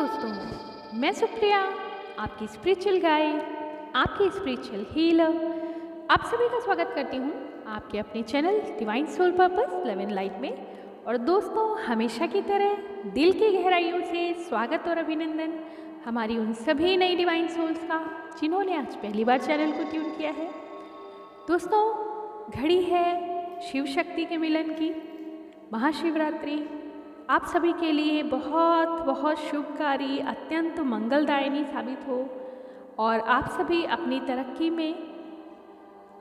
दोस्तों, मैं सुप्रिया, आपकी स्पिरिचुअल गाइड, आपकी स्पिरिचुअल हीलर, आप सभी का स्वागत करती हूँ आपके अपने channel divine soul purpose love and light में। और दोस्तों, हमेशा की तरह दिल की गहराइयों से स्वागत और अभिनंदन हमारी उन सभी नई डिवाइन सोल्स का जिन्होंने आज पहली बार चैनल को ट्यून किया है। दोस्तों, घड़ी है शिव शक्ति के मिलन की, महाशिवरात्रि आप सभी के लिए बहुत बहुत शुभकारी, अत्यंत मंगलदायिनी साबित हो और आप सभी अपनी तरक्की में,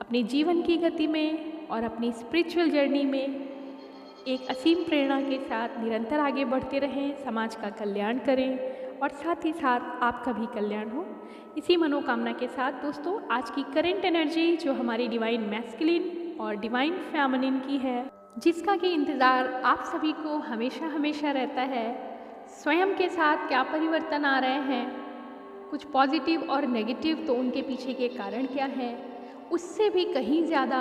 अपने जीवन की गति में और अपनी स्पिरिचुअल जर्नी में एक असीम प्रेरणा के साथ निरंतर आगे बढ़ते रहें, समाज का कल्याण करें और साथ ही साथ आपका भी कल्याण हो, इसी मनोकामना के साथ दोस्तों आज की करंट एनर्जी जो हमारी डिवाइन मैस्कुलिन और डिवाइन फेमिनिन की है, जिसका कि इंतज़ार आप सभी को हमेशा हमेशा रहता है, स्वयं के साथ क्या परिवर्तन आ रहे हैं, कुछ पॉजिटिव और नेगेटिव, तो उनके पीछे के कारण क्या हैं, उससे भी कहीं ज़्यादा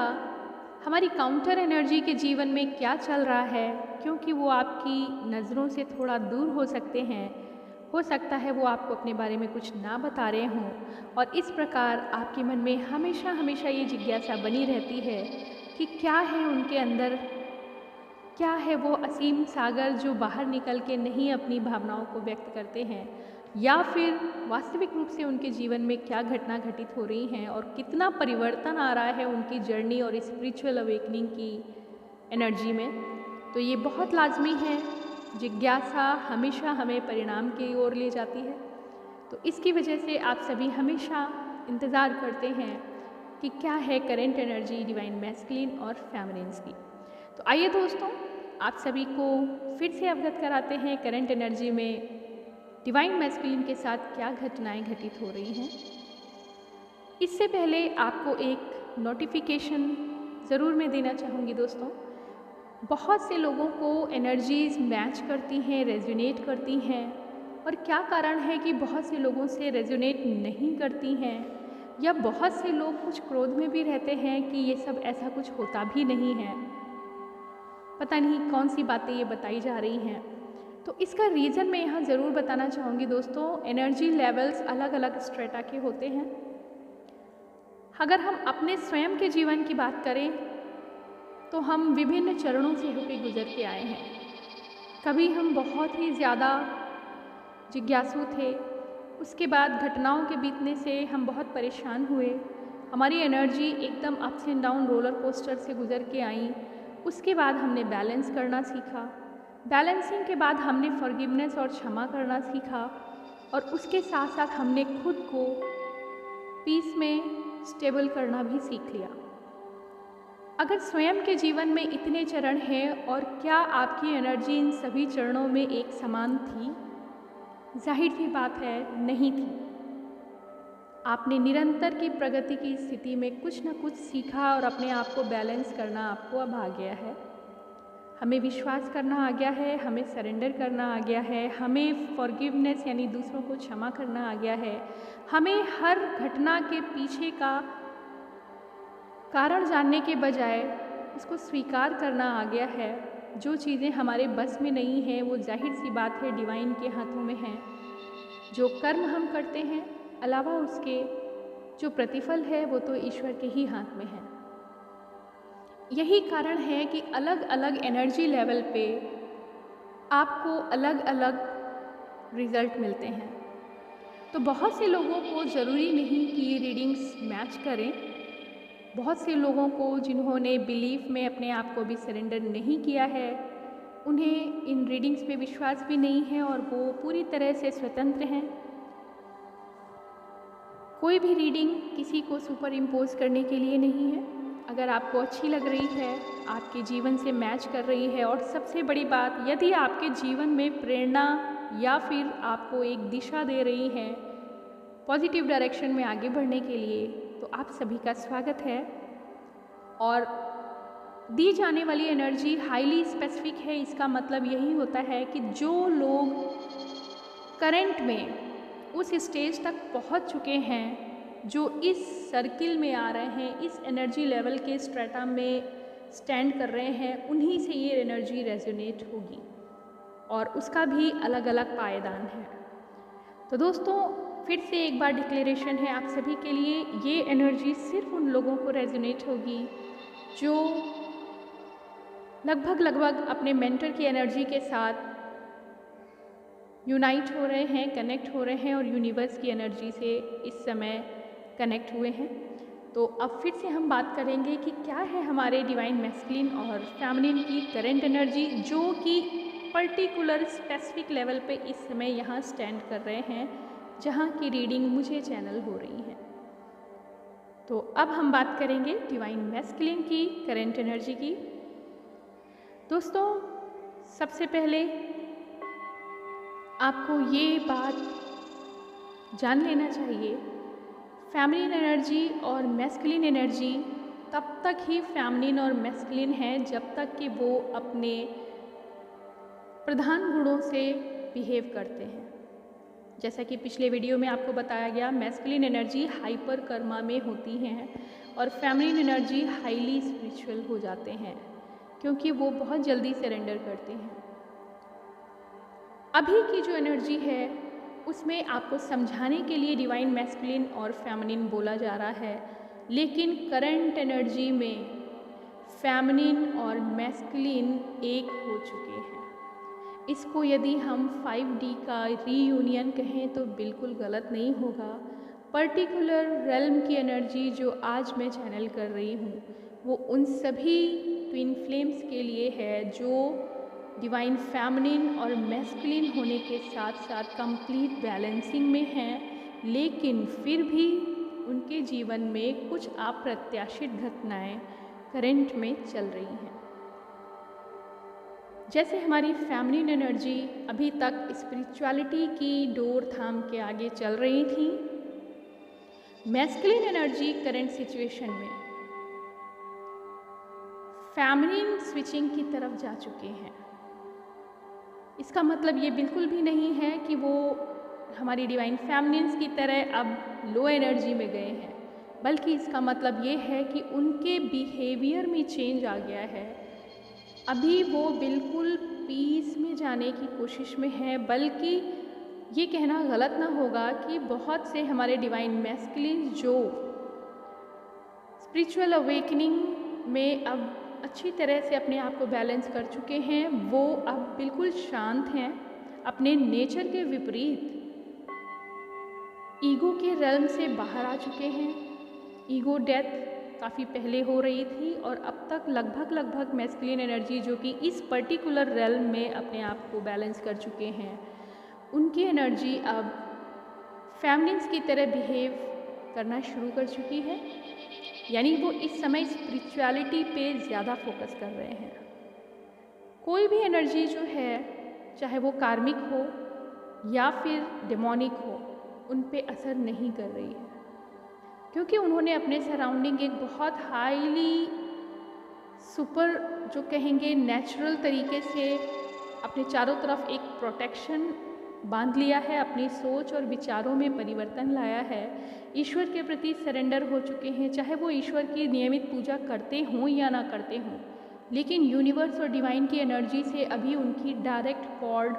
हमारी काउंटर एनर्जी के जीवन में क्या चल रहा है, क्योंकि वो आपकी नज़रों से थोड़ा दूर हो सकते हैं, हो सकता है वो आपको अपने बारे में कुछ ना बता रहे हों और इस प्रकार आपके मन में हमेशा हमेशा ये जिज्ञासा बनी रहती है कि क्या है उनके अंदर, क्या है वो असीम सागर जो बाहर निकल के नहीं अपनी भावनाओं को व्यक्त करते हैं, या फिर वास्तविक रूप से उनके जीवन में क्या घटना घटित हो रही हैं और कितना परिवर्तन आ रहा है उनकी जर्नी और स्पिरिचुअल अवेकनिंग की एनर्जी में। तो ये बहुत लाजमी है, जिज्ञासा हमेशा हमें परिणाम की ओर ले जाती है। तो इसकी वजह से आप सभी हमेशा इंतज़ार करते हैं कि क्या है करंट एनर्जी डिवाइन मैस्कुलिन और फेमिनिन्स की। तो आइए दोस्तों, आप सभी को फिर से अवगत कराते हैं करंट एनर्जी में डिवाइन मैस्कुलिन के साथ क्या घटनाएं घटित हो रही हैं। इससे पहले आपको एक नोटिफिकेशन ज़रूर मैं देना चाहूँगी दोस्तों। बहुत से लोगों को एनर्जीज़ मैच करती हैं, रेजोनेट करती हैं, और क्या कारण है कि बहुत से लोगों से रेजोनेट नहीं करती हैं, या बहुत से लोग कुछ क्रोध में भी रहते हैं कि ये सब ऐसा कुछ होता भी नहीं है, पता नहीं कौन सी बातें ये बताई जा रही हैं। तो इसका रीज़न मैं यहाँ ज़रूर बताना चाहूँगी दोस्तों। एनर्जी लेवल्स अलग अलग स्ट्रेटा के होते हैं। अगर हम अपने स्वयं के जीवन की बात करें तो हम विभिन्न चरणों से होकर गुजर के आए हैं। कभी हम बहुत ही ज़्यादा जिज्ञासु थे, उसके बाद घटनाओं के बीतने से हम बहुत परेशान हुए, हमारी एनर्जी एकदम ups and down roller coaster से गुजर के आई। उसके बाद हमने बैलेंस करना सीखा, बैलेंसिंग के बाद हमने फॉरगिवनेस और क्षमा करना सीखा, और उसके साथ साथ हमने खुद को पीस में स्टेबल करना भी सीख लिया। अगर स्वयं के जीवन में इतने चरण हैं और क्या आपकी एनर्जी इन सभी चरणों में एक समान थी? जाहिर सी बात है, नहीं थी। आपने निरंतर की प्रगति की स्थिति में कुछ न कुछ सीखा और अपने आप को बैलेंस करना आपको अब आ गया है। हमें विश्वास करना आ गया है, हमें सरेंडर करना आ गया है, हमें फॉरगिवनेस यानी दूसरों को क्षमा करना आ गया है, हमें हर घटना के पीछे का कारण जानने के बजाय उसको स्वीकार करना आ गया है। जो चीज़ें हमारे बस में नहीं हैं वो जाहिर सी बात है डिवाइन के हाथों में हैं। जो कर्म हम करते हैं अलावा उसके जो प्रतिफल है वो तो ईश्वर के ही हाथ में है। यही कारण है कि अलग अलग एनर्जी लेवल पे आपको अलग अलग रिज़ल्ट मिलते हैं। तो बहुत से लोगों को ज़रूरी नहीं कि ये रीडिंग्स मैच करें। बहुत से लोगों को जिन्होंने बिलीफ में अपने आप को भी सरेंडर नहीं किया है, उन्हें इन रीडिंग्स पे विश्वास भी नहीं है और वो पूरी तरह से स्वतंत्र हैं। कोई भी रीडिंग किसी को सुपर इम्पोज करने के लिए नहीं है। अगर आपको अच्छी लग रही है, आपके जीवन से मैच कर रही है, और सबसे बड़ी बात, यदि आपके जीवन में प्रेरणा या फिर आपको एक दिशा दे रही है पॉजिटिव डायरेक्शन में आगे बढ़ने के लिए, तो आप सभी का स्वागत है। और दी जाने वाली एनर्जी हाईली स्पेसिफिक है। इसका मतलब यही होता है कि जो लोग करंट में उस स्टेज तक पहुंच चुके हैं, जो इस सर्किल में आ रहे हैं, इस एनर्जी लेवल के स्ट्रेटा में स्टैंड कर रहे हैं, उन्हीं से ये एनर्जी रेजोनेट होगी और उसका भी अलग अलग पायदान है। तो दोस्तों फिर से एक बार डिक्लेरेशन है आप सभी के लिए, ये एनर्जी सिर्फ उन लोगों को रेजोनेट होगी जो लगभग अपने मेंटर की एनर्जी के साथ यूनाइट हो रहे हैं, कनेक्ट हो रहे हैं और यूनिवर्स की एनर्जी से इस समय कनेक्ट हुए हैं। तो अब फिर से हम बात करेंगे कि क्या है हमारे डिवाइन मैस्कुलिन और फेमिनिन की करंट एनर्जी, जो कि पर्टिकुलर स्पेसिफिक लेवल पे इस समय यहाँ स्टैंड कर रहे हैं, जहाँ की रीडिंग मुझे चैनल हो रही है। तो अब हम बात करेंगे डिवाइन मैस्कुलिन की करंट एनर्जी की। दोस्तों सबसे पहले आपको ये बात जान लेना चाहिए, फेमिनिन एनर्जी और मैस्कुलिन एनर्जी तब तक ही फेमिनिन और मैस्कुलिन है जब तक कि वो अपने प्रधान गुणों से बिहेव करते हैं। जैसा कि पिछले वीडियो में आपको बताया गया, मैस्कुलिन एनर्जी हाइपर कर्मा में होती हैं और फेमिनिन एनर्जी हाईली स्पिरिचुअल हो जाते हैं, क्योंकि वो बहुत जल्दी सरेंडर करते हैं। अभी की जो एनर्जी है उसमें आपको समझाने के लिए डिवाइन मैस्कुलिन और फेमिनिन बोला जा रहा है, लेकिन करंट एनर्जी में फेमिनिन और मैस्कुलिन एक हो चुके हैं। इसको यदि हम 5D का रीयूनियन कहें तो बिल्कुल गलत नहीं होगा। पर्टिकुलर रेल्म की एनर्जी जो आज मैं चैनल कर रही हूँ वो उन सभी ट्विन फ्लेम्स के लिए है जो डिवाइन फेमिनिन और मैस्कुलिन होने के साथ साथ कंप्लीट बैलेंसिंग में हैं, लेकिन फिर भी उनके जीवन में कुछ अप्रत्याशित घटनाएं करंट में चल रही हैं। जैसे हमारी फेमिनिन एनर्जी अभी तक स्पिरिचुअलिटी की डोर थाम के आगे चल रही थी, मैस्कुलिन एनर्जी करंट सिचुएशन में फेमिनिन स्विचिंग की तरफ जा चुके हैं। इसका मतलब ये बिल्कुल भी नहीं है कि वो हमारी डिवाइन फेमिनिन्स की तरह अब लो एनर्जी में गए हैं, बल्कि इसका मतलब ये है कि उनके बिहेवियर में चेंज आ गया है। अभी वो बिल्कुल पीस में जाने की कोशिश में है, बल्कि ये कहना गलत ना होगा कि बहुत से हमारे डिवाइन मैस्कुलिन जो स्पिरिचुअल अवेकनिंग में अब अच्छी तरह से अपने आप को बैलेंस कर चुके हैं, वो अब बिल्कुल शांत हैं, अपने नेचर के विपरीत ईगो के रेल्म से बाहर आ चुके हैं। ईगो डेथ काफ़ी पहले हो रही थी और अब तक लगभग मैस्कुलिन एनर्जी जो कि इस पर्टिकुलर रेल्म में अपने आप को बैलेंस कर चुके हैं, उनकी एनर्जी अब फेमिनिन्स की तरह बिहेव करना शुरू कर चुकी है। यानी वो इस समय स्पिरिचुअलिटी पे ज़्यादा फोकस कर रहे हैं। कोई भी एनर्जी जो है, चाहे वो कार्मिक हो या फिर डेमोनिक हो, उन पे असर नहीं कर रही है, क्योंकि उन्होंने अपने सराउंडिंग एक बहुत हाईली सुपर जो कहेंगे नेचुरल तरीके से अपने चारों तरफ एक प्रोटेक्शन बांध लिया है, अपनी सोच और विचारों में परिवर्तन लाया है, ईश्वर के प्रति सरेंडर हो चुके हैं। चाहे वो ईश्वर की नियमित पूजा करते हों या ना करते हों, लेकिन यूनिवर्स और डिवाइन की एनर्जी से अभी उनकी डायरेक्ट कॉर्ड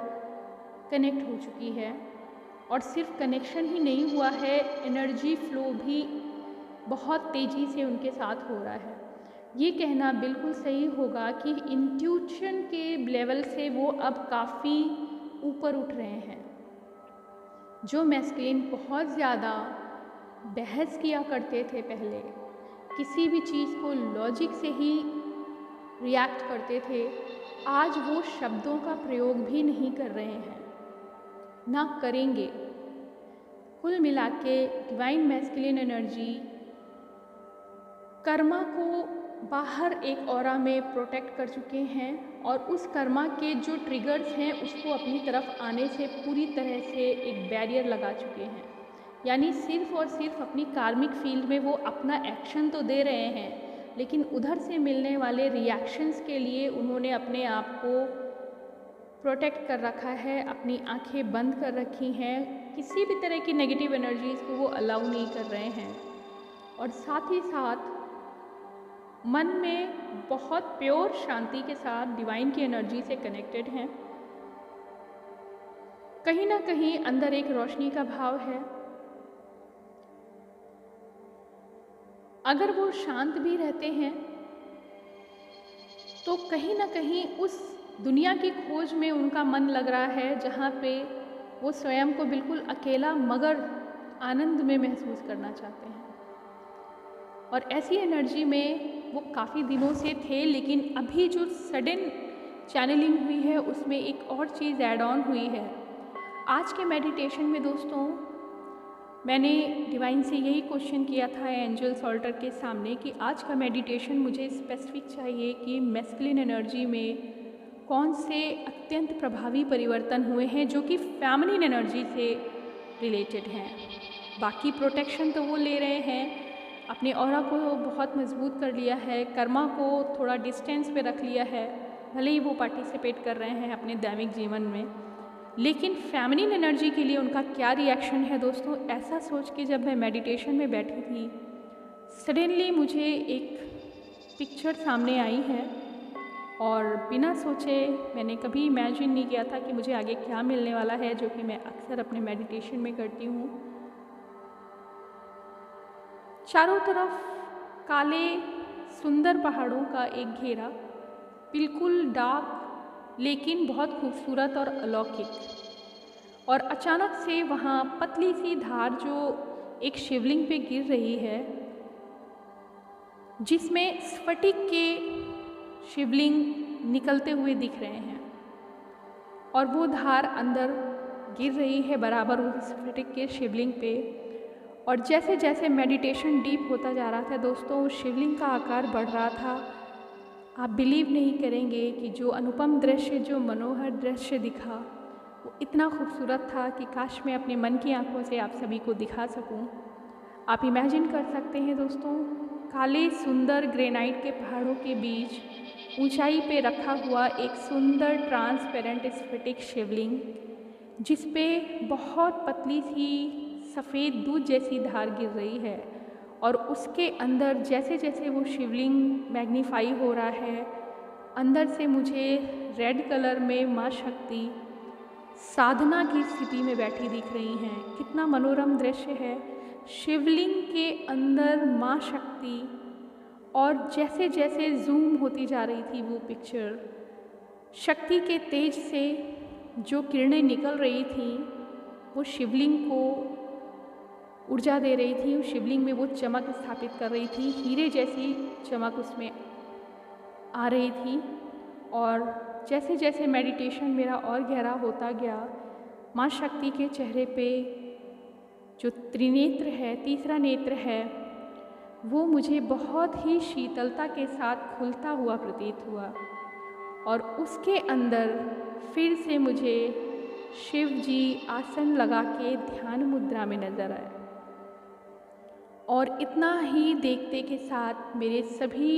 कनेक्ट हो चुकी है। और सिर्फ कनेक्शन ही नहीं हुआ है, एनर्जी फ्लो भी बहुत तेज़ी से उनके साथ हो रहा है। ये कहना बिल्कुल सही होगा कि इंट्यूशन के लेवल से वो अब काफ़ी ऊपर उठ रहे हैं। जो मैस्कुलिन बहुत ज़्यादा बहस किया करते थे पहले, किसी भी चीज़ को लॉजिक से ही रिएक्ट करते थे, आज वो शब्दों का प्रयोग भी नहीं कर रहे हैं, ना करेंगे। कुल मिला के डिवाइन मैस्कुलिन एनर्जी कर्मा को बाहर एक ऑरा में प्रोटेक्ट कर चुके हैं और उस कर्मा के जो ट्रिगर्स हैं उसको अपनी तरफ आने से पूरी तरह से एक बैरियर लगा चुके हैं। यानी सिर्फ और सिर्फ अपनी कार्मिक फील्ड में वो अपना एक्शन तो दे रहे हैं, लेकिन उधर से मिलने वाले रिएक्शंस के लिए उन्होंने अपने आप को प्रोटेक्ट कर रखा है, अपनी आंखें बंद कर रखी हैं, किसी भी तरह की नेगेटिव एनर्जीज़ को वो अलाउ नहीं कर रहे हैं। और साथ ही साथ मन में बहुत प्योर शांति के साथ डिवाइन की एनर्जी से कनेक्टेड हैं। कहीं ना कहीं अंदर एक रोशनी का भाव है। अगर वो शांत भी रहते हैं तो कहीं ना कहीं उस दुनिया की खोज में उनका मन लग रहा है, जहाँ पे वो स्वयं को बिल्कुल अकेला मगर आनंद में महसूस करना चाहते हैं। और ऐसी एनर्जी में वो काफ़ी दिनों से थे, लेकिन अभी जो सडन चैनलिंग हुई है उसमें एक और चीज़ ऐड ऑन हुई है। आज के मेडिटेशन में दोस्तों मैंने डिवाइन से यही क्वेश्चन किया था एंजल सॉल्टर के सामने कि आज का मेडिटेशन मुझे स्पेसिफिक चाहिए कि मैस्कुलिन एनर्जी में कौन से अत्यंत प्रभावी परिवर्तन हुए हैं जो कि फेमिनिन एनर्जी से रिलेटेड हैं। बाकी प्रोटेक्शन तो वो ले रहे हैं, अपने ऑरा को बहुत मजबूत कर लिया है, कर्मा को थोड़ा डिस्टेंस पे रख लिया है, भले ही वो पार्टिसिपेट कर रहे हैं अपने दैनिक जीवन में, लेकिन फेमिनिन एनर्जी के लिए उनका क्या रिएक्शन है दोस्तों। ऐसा सोच के जब मैं मेडिटेशन में बैठी थी, सडनली मुझे एक पिक्चर सामने आई है और बिना सोचे मैंने कभी इमेजिन नहीं किया था कि मुझे आगे क्या मिलने वाला है, जो कि मैं अक्सर अपने मेडिटेशन में करती हूँ। चारों तरफ काले सुंदर पहाड़ों का एक घेरा, बिल्कुल डार्क लेकिन बहुत खूबसूरत और अलौकिक। और अचानक से वहाँ पतली सी धार जो एक शिवलिंग पे गिर रही है, जिसमें स्फटिक के शिवलिंग निकलते हुए दिख रहे हैं और वो धार अंदर गिर रही है बराबर उस स्फटिक के शिवलिंग पे। और जैसे जैसे मेडिटेशन डीप होता जा रहा था दोस्तों, उस शिवलिंग का आकार बढ़ रहा था। आप बिलीव नहीं करेंगे कि जो अनुपम दृश्य, जो मनोहर दृश्य दिखा, वो इतना खूबसूरत था कि काश मैं अपने मन की आंखों से आप सभी को दिखा सकूं। आप इमेजिन कर सकते हैं दोस्तों, काले सुंदर ग्रेनाइट के पहाड़ों के बीच ऊंचाई पे रखा हुआ एक सुंदर ट्रांसपेरेंट स्फटिक शिवलिंग, जिस पे बहुत पतली सी सफ़ेद दूध जैसी धार गिर रही है। और उसके अंदर जैसे जैसे वो शिवलिंग मैग्नीफाई हो रहा है, अंदर से मुझे रेड कलर में माँ शक्ति साधना की स्थिति में बैठी दिख रही हैं। कितना मनोरम दृश्य है। शिवलिंग के अंदर माँ शक्ति, और जैसे जैसे जूम होती जा रही थी वो पिक्चर, शक्ति के तेज से जो किरणें निकल रही थी वो शिवलिंग को ऊर्जा दे रही थी, उस शिवलिंग में वो चमक स्थापित कर रही थी, हीरे जैसी चमक उसमें आ रही थी। और जैसे जैसे मेडिटेशन मेरा और गहरा होता गया, माँ शक्ति के चेहरे पे जो त्रिनेत्र है, तीसरा नेत्र है, वो मुझे बहुत ही शीतलता के साथ खुलता हुआ प्रतीत हुआ। और उसके अंदर फिर से मुझे शिव जी आसन लगा के ध्यान मुद्रा में नजर आए। और इतना ही देखते के साथ मेरे सभी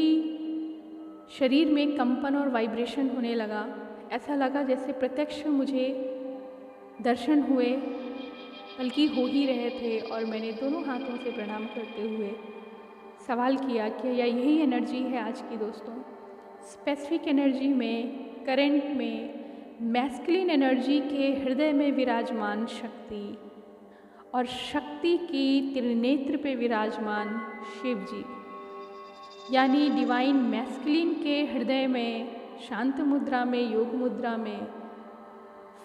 शरीर में कंपन और वाइब्रेशन होने लगा। ऐसा लगा जैसे प्रत्यक्ष मुझे दर्शन हुए, बल्कि हो ही रहे थे। और मैंने दोनों हाथों से प्रणाम करते हुए सवाल किया कि या यही एनर्जी है आज की दोस्तों। स्पेसिफिक एनर्जी में, करंट में, मैस्कुलिन एनर्जी के हृदय में विराजमान शक्ति और शक्ति की त्रिनेत्र पे विराजमान शिव जी, यानी डिवाइन मैस्कुलिन के हृदय में शांत मुद्रा में, योग मुद्रा में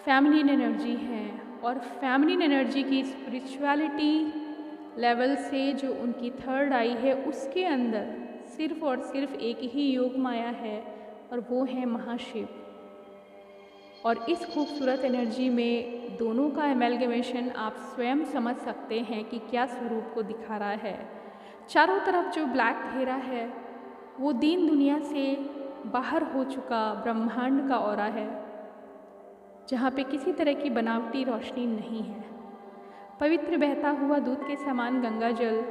फेमिनिन एनर्जी है। और फेमिनिन एनर्जी की स्पिरिचुअलिटी लेवल से जो उनकी थर्ड आई है, उसके अंदर सिर्फ और सिर्फ एक ही योग माया है और वो है महाशिव। और इस खूबसूरत एनर्जी में दोनों का एमेलगमेशन आप स्वयं समझ सकते हैं कि क्या स्वरूप को दिखा रहा है। चारों तरफ जो ब्लैक घेरा है वो दीन दुनिया से बाहर हो चुका ब्रह्मांड का ऑरा है, जहाँ पे किसी तरह की बनावटी रोशनी नहीं है। पवित्र बहता हुआ दूध के समान गंगा जल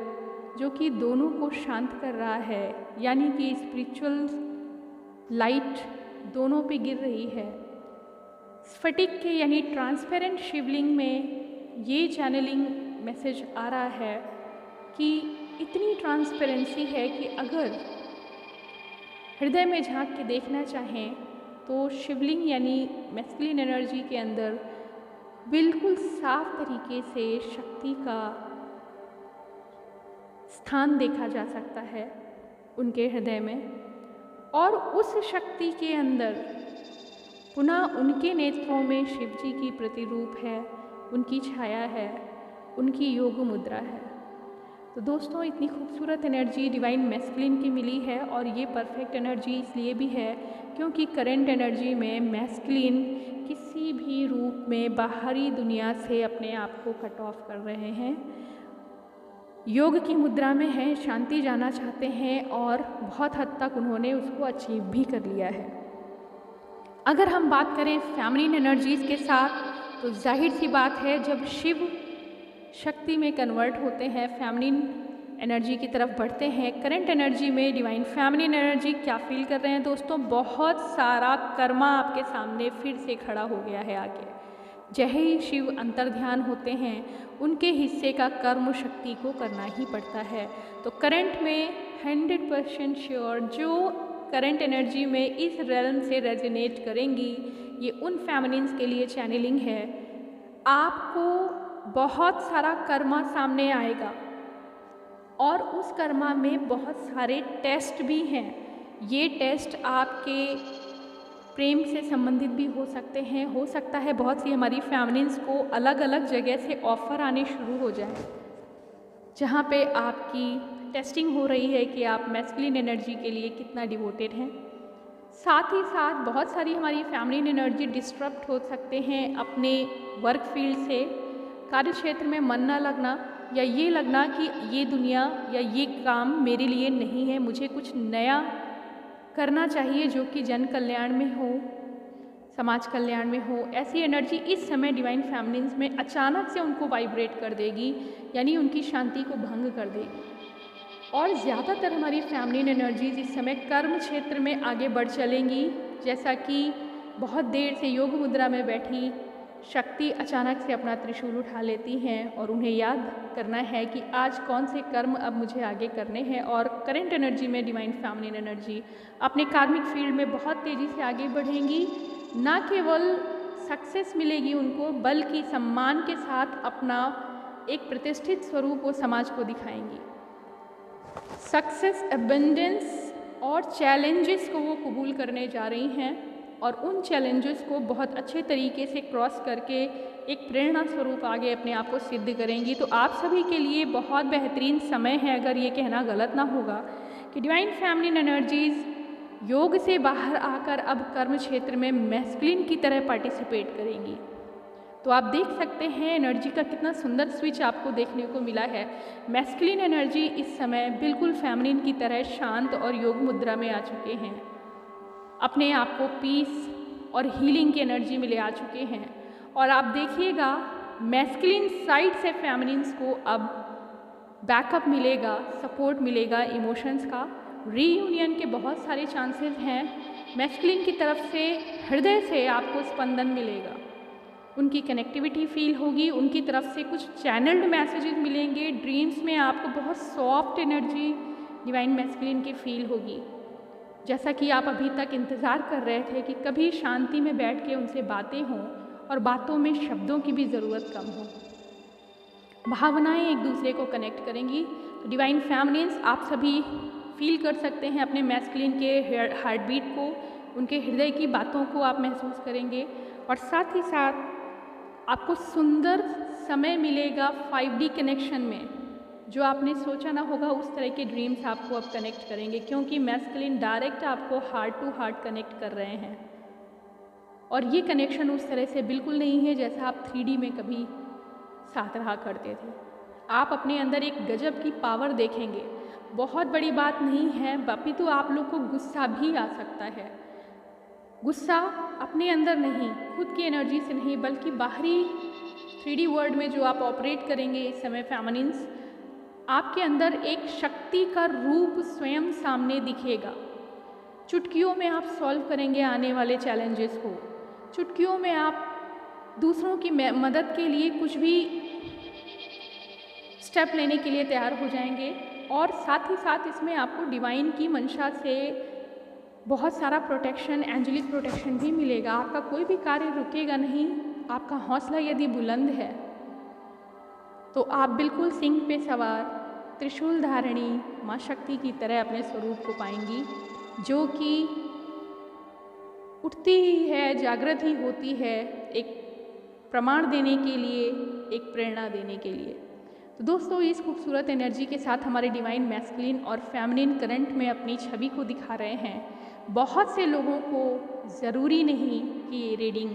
जो कि दोनों को शांत कर रहा है, यानी कि स्पिरिचुअल लाइट दोनों पे गिर रही है। स्फटिक के यानी ट्रांसपेरेंट शिवलिंग में ये चैनलिंग मैसेज आ रहा है कि इतनी ट्रांसपेरेंसी है कि अगर हृदय में झांक के देखना चाहें तो शिवलिंग यानी मैस्कुलिन एनर्जी के अंदर बिल्कुल साफ तरीके से शक्ति का स्थान देखा जा सकता है उनके हृदय में। और उस शक्ति के अंदर पुनः उनके नेत्रों में शिव जी की प्रतिरूप है, उनकी छाया है, उनकी योग मुद्रा है। तो दोस्तों, इतनी खूबसूरत एनर्जी डिवाइन मैस्कुलिन की मिली है, और ये परफेक्ट एनर्जी इसलिए भी है क्योंकि करंट एनर्जी में मैस्कुलिन किसी भी रूप में बाहरी दुनिया से अपने आप को कट ऑफ कर रहे हैं, योग की मुद्रा में हैं, शांति जाना चाहते हैं, और बहुत हद तक उन्होंने उसको अचीव भी कर लिया है। अगर हम बात करें फेमिनिन एनर्जीज़ के साथ, तो जाहिर सी बात है जब शिव शक्ति में कन्वर्ट होते हैं, फेमिनिन एनर्जी की तरफ बढ़ते हैं, करंट एनर्जी में डिवाइन फेमिनिन एनर्जी क्या फील कर रहे हैं दोस्तों, बहुत सारा कर्मा आपके सामने फिर से खड़ा हो गया है आगे। जय ही शिव अंतर्ध्यान होते हैं, उनके हिस्से का कर्म शक्ति को करना ही पड़ता है। तो करंट में 100% श्योर जो करंट एनर्जी में इस रेलम से रेजोनेट करेंगी, ये उन फेमिनिन्स के लिए चैनलिंग है। आपको बहुत सारा कर्मा सामने आएगा, और उस कर्मा में बहुत सारे टेस्ट भी हैं। ये टेस्ट आपके प्रेम से संबंधित भी हो सकते हैं। हो सकता है बहुत सी हमारी फेमिनिन्स को अलग अलग जगह से ऑफ़र आने शुरू हो जाए, जहाँ पे आपकी टेस्टिंग हो रही है कि आप मैस्कुलिन एनर्जी के लिए कितना डिवोटेड हैं। साथ ही साथ बहुत सारी हमारी फेमिनिन एनर्जी डिस्टर्ब हो सकते हैं अपने वर्क फील्ड से, कार्य क्षेत्र में मन ना लगना, या ये लगना कि ये दुनिया या ये काम मेरे लिए नहीं है, मुझे कुछ नया करना चाहिए जो कि जन कल्याण में हो, समाज कल्याण में हो। ऐसी एनर्जी इस समय डिवाइन फेमिनिन्स में अचानक से उनको वाइब्रेट कर देगी, यानी उनकी शांति को भंग कर देगी। और ज़्यादातर हमारी फेमिनिन एनर्जीज इस समय कर्म क्षेत्र में आगे बढ़ चलेंगी, जैसा कि बहुत देर से योग मुद्रा में बैठी शक्ति अचानक से अपना त्रिशूल उठा लेती हैं, और उन्हें याद करना है कि आज कौन से कर्म अब मुझे आगे करने हैं। और करंट एनर्जी में डिवाइन फेमिनिन एनर्जी अपने कार्मिक फील्ड में बहुत तेज़ी से आगे बढ़ेंगी। ना केवल सक्सेस मिलेगी उनको, बल्कि सम्मान के साथ अपना एक प्रतिष्ठित स्वरूप वो समाज को दिखाएंगी। सक्सेस, एबंडेंस और चैलेंजेस को वो कबूल करने जा रही हैं, और उन चैलेंजेस को बहुत अच्छे तरीके से क्रॉस करके एक प्रेरणा स्वरूप आगे अपने आप को सिद्ध करेंगी। तो आप सभी के लिए बहुत बेहतरीन समय है, अगर ये कहना गलत ना होगा कि डिवाइन फेमिनिन एनर्जीज़ योग से बाहर आकर अब कर्म क्षेत्र में मैस्कुलिन की तरह पार्टिसिपेट करेंगी। तो आप देख सकते हैं एनर्जी का कितना सुंदर स्विच आपको देखने को मिला है। मैस्कुलिन एनर्जी इस समय बिल्कुल फेमिनिन की तरह शांत और योग मुद्रा में आ चुके हैं, अपने आप को पीस और हीलिंग की एनर्जी में ले आ चुके हैं। और आप देखिएगा मैस्कुलिन साइड से फेमिनिन्स को अब बैकअप मिलेगा, सपोर्ट मिलेगा, इमोशंस का रीयूनियन के बहुत सारे चांसेस हैं। मैस्कुलिन की तरफ से हृदय से आपको स्पंदन मिलेगा, उनकी कनेक्टिविटी फील होगी, उनकी तरफ से कुछ चैनल्ड मैसेजेस मिलेंगे। ड्रीम्स में आपको बहुत सॉफ्ट एनर्जी डिवाइन मैस्कुलिन की फील होगी, जैसा कि आप अभी तक इंतज़ार कर रहे थे कि कभी शांति में बैठ के उनसे बातें हों और बातों में शब्दों की भी ज़रूरत कम हो, भावनाएं एक दूसरे को कनेक्ट करेंगी। तो डिवाइन फेमिनिन्स आप सभी फील कर सकते हैं अपने मैस्कुलिन के हार्ट बीट को, उनके हृदय की बातों को आप महसूस करेंगे, और साथ ही साथ आपको सुंदर समय मिलेगा 5D कनेक्शन में। जो आपने सोचा ना होगा उस तरह के ड्रीम्स आपको अब कनेक्ट करेंगे, क्योंकि मैस्कुलिन डायरेक्ट आपको हार्ट टू हार्ट कनेक्ट कर रहे हैं। और ये कनेक्शन उस तरह से बिल्कुल नहीं है जैसा आप 3D में कभी साथ रहा करते थे। आप अपने अंदर एक गजब की पावर देखेंगे। बहुत बड़ी बात नहीं है, अपितु आप लोग को गुस्सा भी आ सकता है। गुस्सा अपने अंदर नहीं, खुद की एनर्जी से नहीं, बल्कि बाहरी 3D वर्ल्ड में जो आप ऑपरेट करेंगे इस समय फेमिनिन्स, आपके अंदर एक शक्ति का रूप स्वयं सामने दिखेगा। चुटकियों में आप सॉल्व करेंगे आने वाले चैलेंजेस को, चुटकियों में आप दूसरों की मदद के लिए कुछ भी स्टेप लेने के लिए तैयार हो जाएंगे। और साथ ही साथ इसमें आपको डिवाइन की मंशा से बहुत सारा प्रोटेक्शन, एंजेलिक प्रोटेक्शन भी मिलेगा। आपका कोई भी कार्य रुकेगा नहीं, आपका हौसला यदि बुलंद है तो आप बिल्कुल सिंह पे सवार त्रिशूल धारिणी माँ शक्ति की तरह अपने स्वरूप को पाएंगी, जो कि उठती ही है, जागृत ही होती है, एक प्रमाण देने के लिए, एक प्रेरणा देने के लिए। तो दोस्तों, इस खूबसूरत एनर्जी के साथ हमारे डिवाइन मैस्कुलिन और फेमिनिन करंट में अपनी छवि को दिखा रहे हैं। बहुत से लोगों को ज़रूरी नहीं कि ये रीडिंग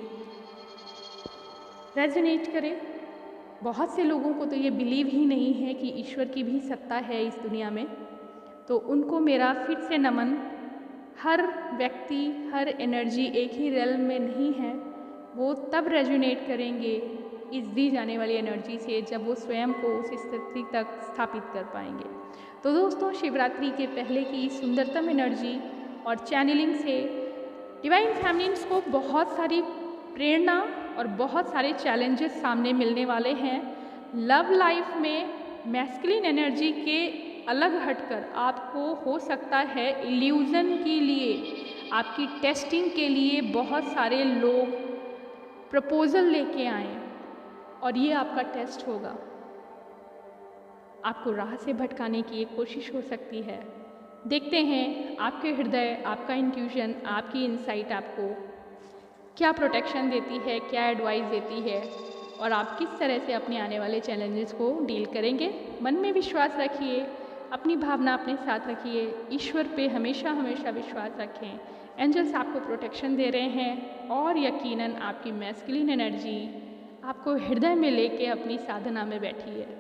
रेजोनेट करे, बहुत से लोगों को तो ये बिलीव ही नहीं है कि ईश्वर की भी सत्ता है इस दुनिया में। तो उनको मेरा फिर से नमन। हर व्यक्ति, हर एनर्जी एक ही रेल्म में नहीं है, वो तब रेजोनेट करेंगे इस दी जाने वाली एनर्जी से जब वो स्वयं को उस स्थिति तक स्थापित कर पाएंगे। तो दोस्तों, शिवरात्रि के पहले की सुंदरतम एनर्जी और चैनलिंग से डिवाइन फेमिनिन्स को बहुत सारी प्रेरणा और बहुत सारे चैलेंजेस सामने मिलने वाले हैं। लव लाइफ में मैस्कुलिन एनर्जी के अलग हटकर आपको हो सकता है इल्यूज़न के लिए, आपकी टेस्टिंग के लिए बहुत सारे लोग प्रपोज़ल लेके आएँ और ये आपका टेस्ट होगा। आपको राह से भटकाने की एक कोशिश हो सकती है। देखते हैं आपके हृदय, आपका इंट्यूशन, आपकी इनसाइट आपको क्या प्रोटेक्शन देती है, क्या एडवाइस देती है और आप किस तरह से अपने आने वाले चैलेंजेस को डील करेंगे। मन में विश्वास रखिए, अपनी भावना अपने साथ रखिए, ईश्वर पे हमेशा हमेशा विश्वास रखें। एंजल्स आपको प्रोटेक्शन दे रहे हैं और यकीनन आपकी मैस्कुलिन एनर्जी आपको हृदय में लेके अपनी साधना में बैठी है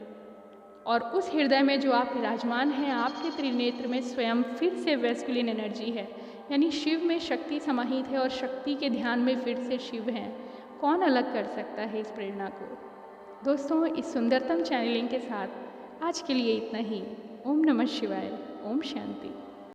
और उस हृदय में जो आप विराजमान हैं, आपके त्रिनेत्र में स्वयं फिर से मैस्कुलिन एनर्जी है, यानी शिव में शक्ति समाहित है और शक्ति के ध्यान में फिर से शिव हैं। कौन अलग कर सकता है इस प्रेरणा को। दोस्तों, इस सुंदरतम चैनलिंग के साथ आज के लिए इतना ही। ओम नमः शिवाय। ओम शांति।